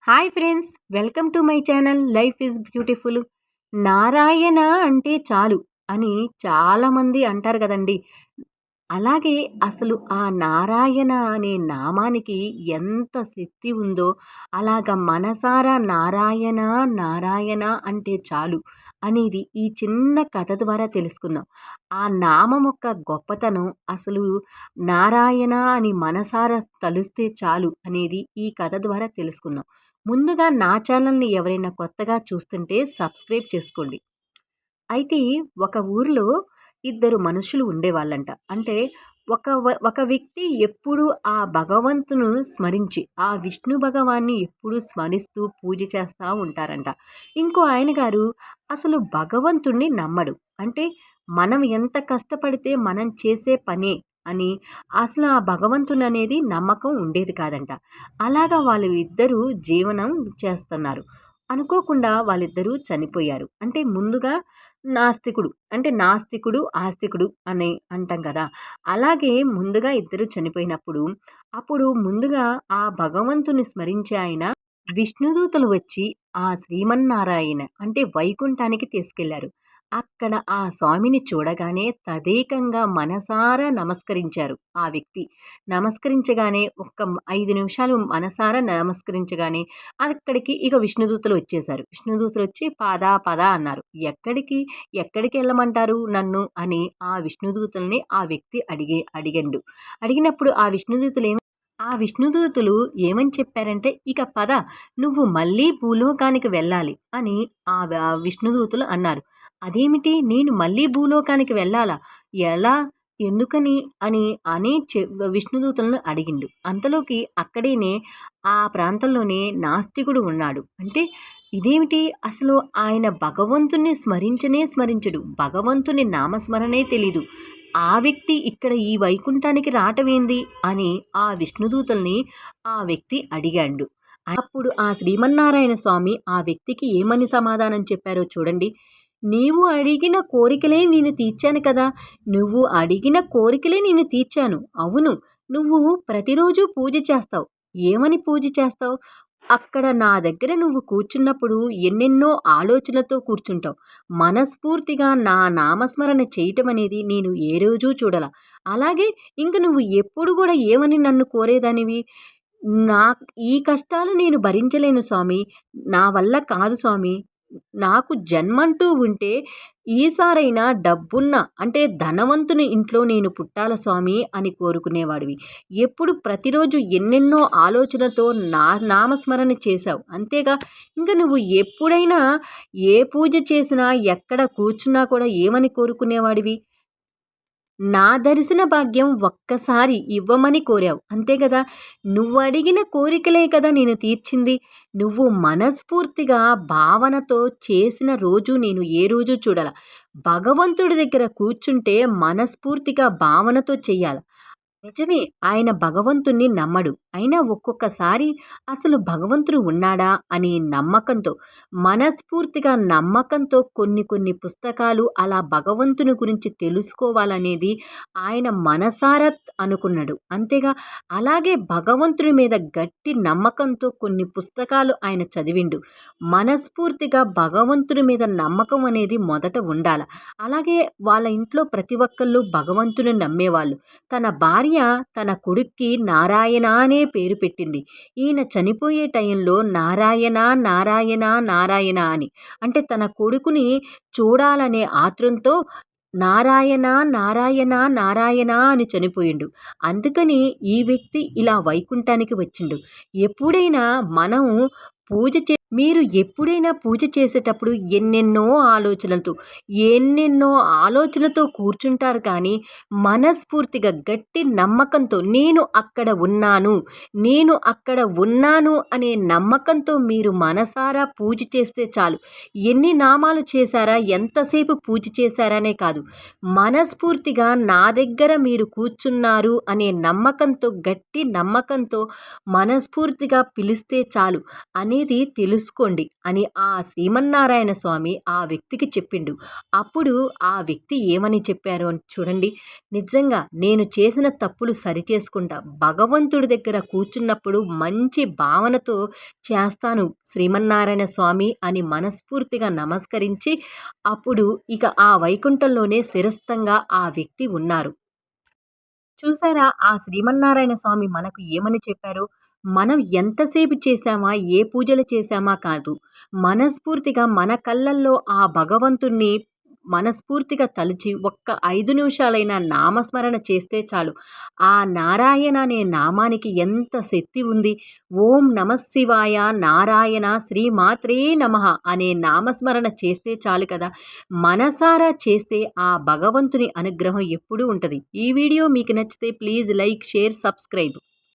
Hi friends, welcome to my channel life is beautiful. Narayana అంటే చాలు అని చాలామంది అంటారు కదండి. అలాగే అసలు ఆ నారాయణ అనే నామానికి ఎంత శక్తి ఉందో, అలాగ మనసారా నారాయణ నారాయణ అంటే చాలు అనేది ఈ చిన్న కథ ద్వారా తెలుసుకుందాం. ఆ నామం యొక్క గొప్పతనం అసలు నారాయణ అని మనసారా తలుస్తే చాలు అనేది ఈ కథ ద్వారా తెలుసుకుందాం. ముందుగా నా ఛానల్ని ఎవరైనా కొత్తగా చూస్తుంటే సబ్స్క్రైబ్ చేసుకోండి. అయితే ఒక ఊరిలో ఇద్దరు మనుషులు ఉండేవాళ్ళంట. అంటే ఒక వ్యక్తి ఎప్పుడు ఆ భగవంతును స్మరించి, ఆ విష్ణు భగవాన్ని ఎప్పుడు స్మరిస్తూ పూజ చేస్తా ఉంటారంట. ఇంకో ఆయన గారు అసలు భగవంతుణ్ణి నమ్మడు. అంటే మనం ఎంత కష్టపడితే మనం చేసే పనే అని అసలు ఆ భగవంతుని అనేది నమ్మకం ఉండేది కాదంట. అలాగా వాళ్ళు ఇద్దరు జీవనం చేస్తున్నారు. అనుకోకుండా వాళ్ళిద్దరూ చనిపోయారు. అంటే ముందుగా నాస్తికుడు, ఆస్తికుడు అని అంటాం కదా! అలాగే ముందుగా ఇద్దరు చనిపోయినప్పుడు, అప్పుడు ముందుగా ఆ భగవంతుని స్మరించే ఆయన విష్ణుదూతలు వచ్చి ఆ శ్రీమన్నారాయణ అంటే వైకుంఠానికి తీసుకెళ్లారు. అక్కడ ఆ స్వామిని చూడగానే తదేకంగా మనసారా నమస్కరించారు ఆ వ్యక్తి. నమస్కరించగానే 5 నిమిషాలు మనసారా నమస్కరించగానే అక్కడికి ఇక విష్ణుదూతలు వచ్చేశారు. విష్ణుదూతలు వచ్చి పద పద అన్నారు. ఎక్కడికి వెళ్ళమంటారు నన్ను అని ఆ విష్ణుదూతల్ని ఆ వ్యక్తి అడిగిండు. అడిగినప్పుడు ఆ విష్ణుదూతులు ఏమని చెప్పారంటే, ఇక పద, నువ్వు మళ్ళీ భూలోకానికి వెళ్ళాలి అని విష్ణుదూతులు అన్నారు. అదేమిటి, నేను మళ్ళీ భూలోకానికి వెళ్ళాలా? ఎలా? ఎందుకని అని అని విష్ణుదూతలను అడిగిండు. అంతలోకి అక్కడేనే ఆ ప్రాంతంలోనే నాస్తికుడు ఉన్నాడు. అంటే ఇదేమిటి, అసలు ఆయన భగవంతుణ్ణి స్మరించడు, భగవంతుని నామస్మరణే తెలీదు. ఆ వ్యక్తి ఇక్కడ ఈ వైకుంఠానికి రావటమేంది అని ఆ విష్ణుదూతల్ని ఆ వ్యక్తి అడిగాడు. అప్పుడు ఆ శ్రీమన్నారాయణ స్వామి ఆ వ్యక్తికి ఏమని సమాధానం చెప్పారో చూడండి. నీవు అడిగిన కోరికలే నేను తీర్చాను కదా, నువ్వు అడిగిన కోరికలే నేను తీర్చాను. అవును, నువ్వు ప్రతిరోజు పూజ చేస్తావు. ఏమని పూజ చేస్తావు? అక్కడ నా దగ్గర నువ్వు కూర్చున్నప్పుడు ఎన్నెన్నో ఆలోచనలతో కూర్చుంటావు. మనస్ఫూర్తిగా నా నామస్మరణ చేయటం అనేది నేను ఏ రోజు చూడల. అలాగే ఇంక నువ్వు ఎప్పుడు కూడా ఏమని నన్ను కోరేదానివి? నా ఈ కష్టాలు నేను భరించలేను స్వామి, నా వల్ల కాదు స్వామి. నాకు జన్మంటూ ఉంటే ఈసారైనా డబ్బున్న అంటే ధనవంతుని ఇంట్లో నేను పుట్టాల స్వామి అని కోరుకునేవాడివి. ఎప్పుడు ప్రతిరోజు ఎన్నెన్నో ఆలోచనతో నా నామస్మరణ చేశావు. అంతేగా, ఇంకా నువ్వు ఎప్పుడైనా ఏ పూజ చేసినా ఎక్కడ కూర్చున్నా కూడా ఏమని కోరుకునేవాడివి? నా దర్శన భాగ్యం ఒక్కసారి ఇవ్వమని కోరావు. అంతే కదా! నువ్వు అడిగిన కోరికలే కదా నేను తీర్చింది. నువ్వు మనస్ఫూర్తిగా భావనతో చేసిన రోజు నేను ఏ రోజు చూడాల. భగవంతుడి దగ్గర కూర్చుంటే మనస్ఫూర్తిగా భావనతో చెయ్యాల. నిజమే, ఆయన భగవంతుణ్ణి నమ్మడు. అయినా ఒక్కొక్కసారి అసలు భగవంతుడు ఉన్నాడా అనే నమ్మకంతో, మనస్ఫూర్తిగా నమ్మకంతో కొన్ని పుస్తకాలు అలా భగవంతుని గురించి తెలుసుకోవాలనేది ఆయన మనసారా అనుకున్నాడు. అంతేగా, అలాగే భగవంతుని మీద గట్టి నమ్మకంతో కొన్ని పుస్తకాలు ఆయన చదివిండు. మనస్ఫూర్తిగా భగవంతుని మీద నమ్మకం అనేది మొదట ఉండాల. అలాగే వాళ్ళ ఇంట్లో ప్రతి ఒక్కళ్ళు భగవంతుని నమ్మేవాళ్ళు. తన భార్య తన కొడుక్కి నారాయణ అనే పేరు పెట్టింది. ఈయన చనిపోయే టైంలో నారాయణ నారాయణ నారాయణ అని, అంటే తన కొడుకుని చూడాలనే ఆత్రంతో నారాయణ నారాయణ నారాయణ అని చనిపోయిండు. అందుకని ఈ వ్యక్తి ఇలా వైకుంఠానికి వచ్చిండు. ఎప్పుడైనా మనం మీరు ఎప్పుడైనా పూజ చేసేటప్పుడు ఎన్నెన్నో ఆలోచనలతో కూర్చుంటారు. కానీ మనస్ఫూర్తిగా గట్టి నమ్మకంతో నేను అక్కడ ఉన్నాను అనే నమ్మకంతో మీరు మనసారా పూజ చేస్తే చాలు. ఎన్ని నామాలు చేశారా, ఎంతసేపు పూజ చేశారనే కాదు, మనస్ఫూర్తిగా నా దగ్గర మీరు కూర్చున్నారు అనే నమ్మకంతో, గట్టి నమ్మకంతో మనస్ఫూర్తిగా పిలిస్తే చాలు. అనేది తెలుసుకోండి అని ఆ శ్రీమన్నారాయణ స్వామి ఆ వ్యక్తికి చెప్పిండు. అప్పుడు ఆ వ్యక్తి ఏమని చెప్పారు అని చూడండి. నిజంగా నేను చేసిన తప్పులు సరిచేసుకుంటా. భగవంతుడి దగ్గర కూర్చున్నప్పుడు మంచి భావనతో చేస్తాను శ్రీమన్నారాయణ స్వామి అని మనస్ఫూర్తిగా నమస్కరించి, అప్పుడు ఇక ఆ వైకుంఠంలోనే శిరస్థంగా ఆ వ్యక్తి ఉన్నారు. చూసారా ఆ శ్రీమన్నారాయణ స్వామి మనకు ఏమని చెప్పారో? మనం ఎంతసేపు చేశామా, ఏ పూజలు చేశామా కాదు. మనస్ఫూర్తిగా మన కళ్ళల్లో ఆ భగవంతుణ్ణి మనస్ఫూర్తిగా తలిచి ఒక్క 5 నిమిషాలైనా నామస్మరణ చేస్తే చాలు. ఆ నారాయణ అనే నామానికి ఎంత శక్తి ఉంది. ఓం నమఃశివాయ నారాయణ శ్రీమాత్రే నమః అనే నామస్మరణ చేస్తే చాలు కదా! మనసారా చేస్తే ఆ భగవంతుని అనుగ్రహం ఎప్పుడూ ఉంటది. ఈ వీడియో మీకు నచ్చితే ప్లీజ్ లైక్, షేర్, సబ్స్క్రైబ్.